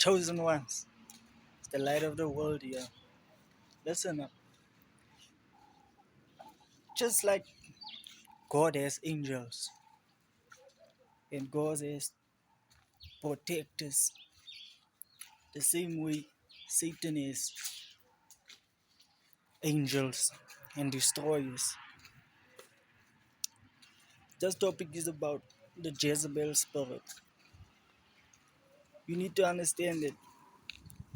chosen ones. It's the light of the world here. Listen up. Just like God has angels and God has protectors, the same way Satan has angels and destroyers. This topic is about the Jezebel spirit. You need to understand that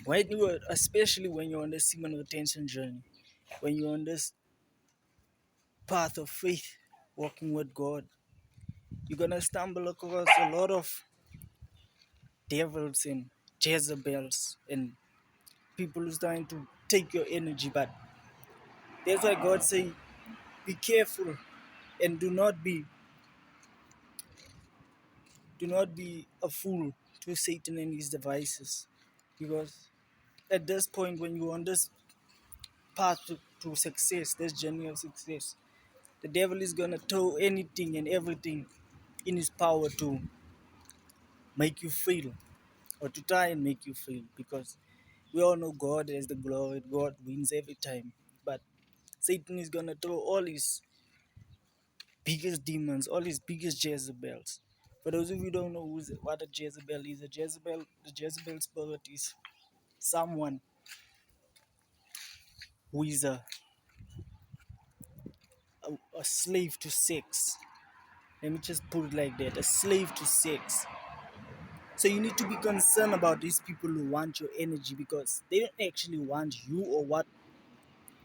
when you are, especially when you're on the semen retention journey, when you're on this path of faith, walking with God, you're gonna stumble across a lot of devils and Jezebels and people who's trying to take your energy. But that's why God say, be careful and do not be a fool to Satan and his devices, because at this point when you're on this path to success, this journey of success, the devil is gonna throw anything and everything in his power to make you fail or to try and make you fail, because we all know God has the glory, God wins every time. But Satan is gonna throw all his biggest demons, all his biggest Jezebels. For those of you who don't know what a Jezebel is, the Jezebel spirit is someone who is a slave to sex. Let me just put it like that, a slave to sex. So you need to be concerned about these people who want your energy, because they don't actually want you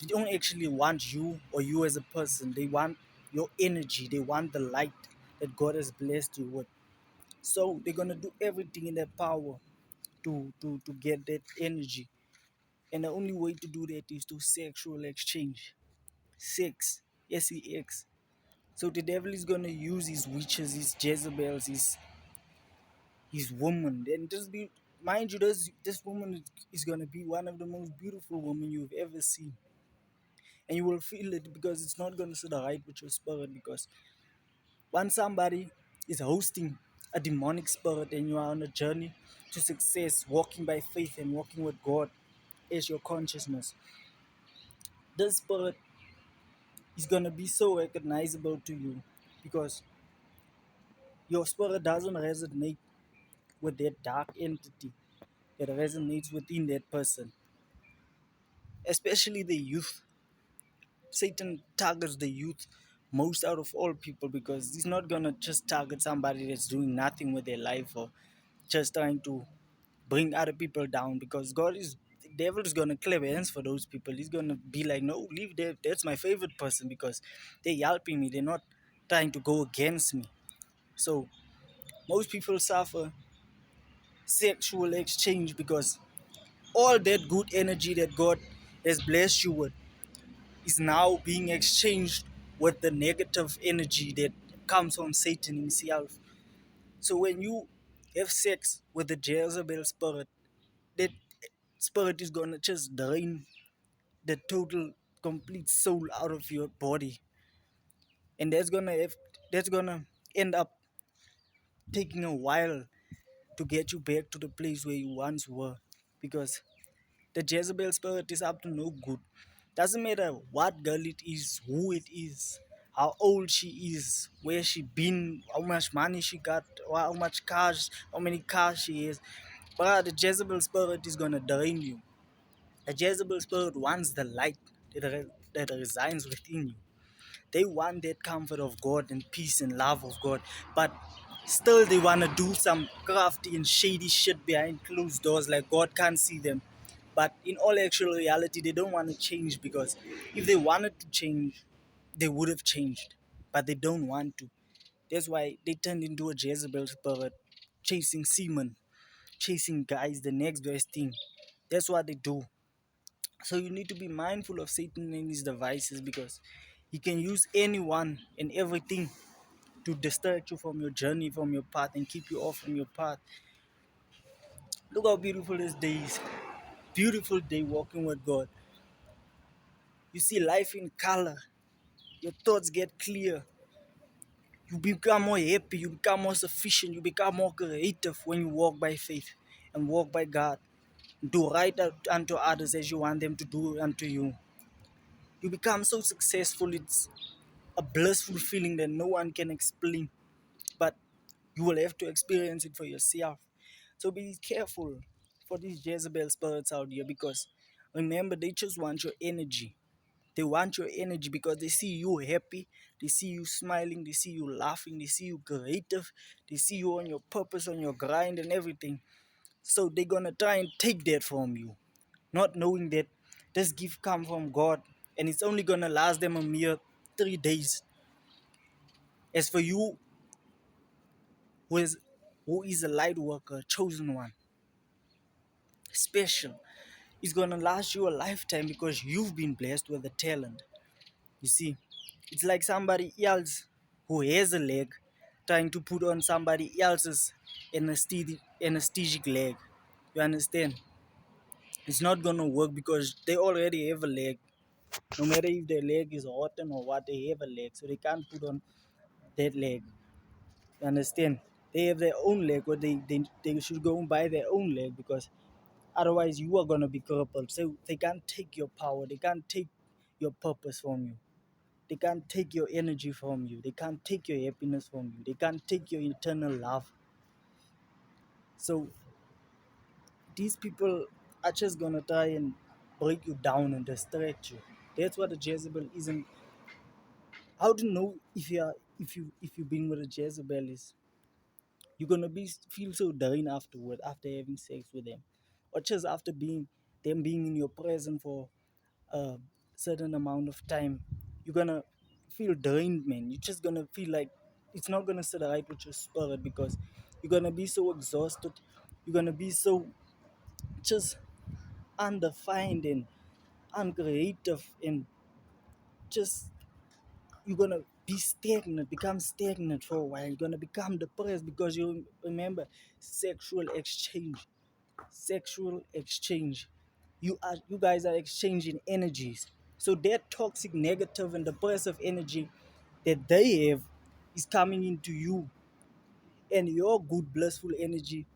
they don't actually want you or you as a person. They want your energy. They want the light that God has blessed you with. So they're gonna do everything in their power to get that energy. And the only way to do that is to sexual exchange. Sex. SEX. So the devil is gonna use his witches, his Jezebels, his woman. And just be mind you, this woman is gonna be one of the most beautiful women you've ever seen. And you will feel it, because it's not gonna sit right with your spirit. Because once somebody is hosting a demonic spirit and you are on a journey to success, walking by faith and walking with God as your consciousness, this spirit is gonna be so recognizable to you, because your spirit doesn't resonate with that dark entity that resonates within that person, especially the youth. Satan targets the youth most out of all people, because he's not gonna just target somebody that's doing nothing with their life or just trying to bring other people down, because the devil is gonna clap hands for those people. He's gonna be like, no, leave that. That's my favorite person, because they're helping me. They're not trying to go against me. So most people suffer sexual exchange, because all that good energy that God has blessed you with is now being exchanged with the negative energy that comes from Satan himself. So when you have sex with the Jezebel spirit, that spirit is gonna just drain the total complete soul out of your body. And that's gonna end up taking a while to get you back to the place where you once were. Because the Jezebel spirit is up to no good. Doesn't matter what girl it is, who it is, how old she is, where she been, how much money she got, or how many cars she has. But the Jezebel spirit is gonna drain you. The Jezebel spirit wants the light that resides within you. They want that comfort of God and peace and love of God, but still they want to do some crafty and shady shit behind closed doors, like God can't see them. But in all actual reality, they don't want to change, because if they wanted to change, they would have changed. But they don't want to. That's why they turned into a Jezebel spirit, chasing semen, chasing guys, the next best thing. That's what they do. So you need to be mindful of Satan and his devices, because he can use anyone and everything to distract you from your journey, from your path, and keep you off from your path. Look how beautiful this day is. Beautiful day walking with God. You see life in color. Your thoughts get clear. You become more happy. You become more sufficient. You become more creative when you walk by faith. and walk by God. Do right unto others as you want them to do unto you. You become so successful, it's a blissful feeling that no one can explain, but you will have to experience it for yourself. So be careful for these Jezebel spirits out here, because remember, they just want your energy. They want your energy because they see you happy, they see you smiling, they see you laughing, they see you creative, they see you on your purpose, on your grind, and everything. So they're gonna try and take that from you, not knowing that this gift come from God, and it's only gonna last them a mere 3 days. As for you, who is a light worker, chosen one, special, it's gonna last you a lifetime because you've been blessed with a talent. You see, it's like somebody else who has a leg trying to put on somebody else's anesthetic leg. You understand? It's not gonna work because they already have a leg. No matter if their leg is rotten or what, they have a leg, so they can't put on that leg. You understand? They have their own leg, or they should go and buy their own leg, because otherwise you are gonna be crippled. So they can't take your power, they can't take your purpose from you. They can't take your energy from you. They can't take your happiness from you. They can't take your eternal love. So these people are just gonna try and break you down and distract you. That's what a Jezebel isn't. How to know if you are if you've been with a Jezebel is you're gonna be feel so drained afterward, after having sex with them, or just after being in your presence for a certain amount of time. You're gonna feel drained, man. You're just gonna feel like it's not gonna sit right with your spirit, because you're gonna be so exhausted. You're gonna be so just undefined and uncreative, and just you're gonna be stagnant, become stagnant for a while. You're gonna become depressed because you remember sexual exchange. Sexual exchange. You guys are exchanging energies. So that toxic, negative, and depressive energy that they have is coming into you, and your good, blissful energy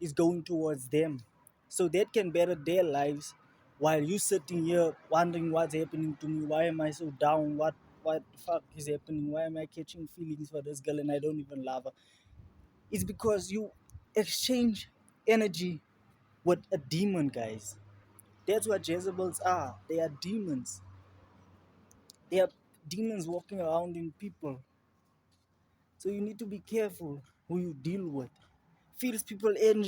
is going towards them. So that can better their lives, while you sitting here wondering what's happening to me. Why am I so down? What the fuck is happening? Why am I catching feelings for this girl and I don't even love her? It's because you exchange energy with a demon, guys. That's what Jezebels are. They are demons. They are demons walking around in people. So you need to be careful who you deal with. Feels people energy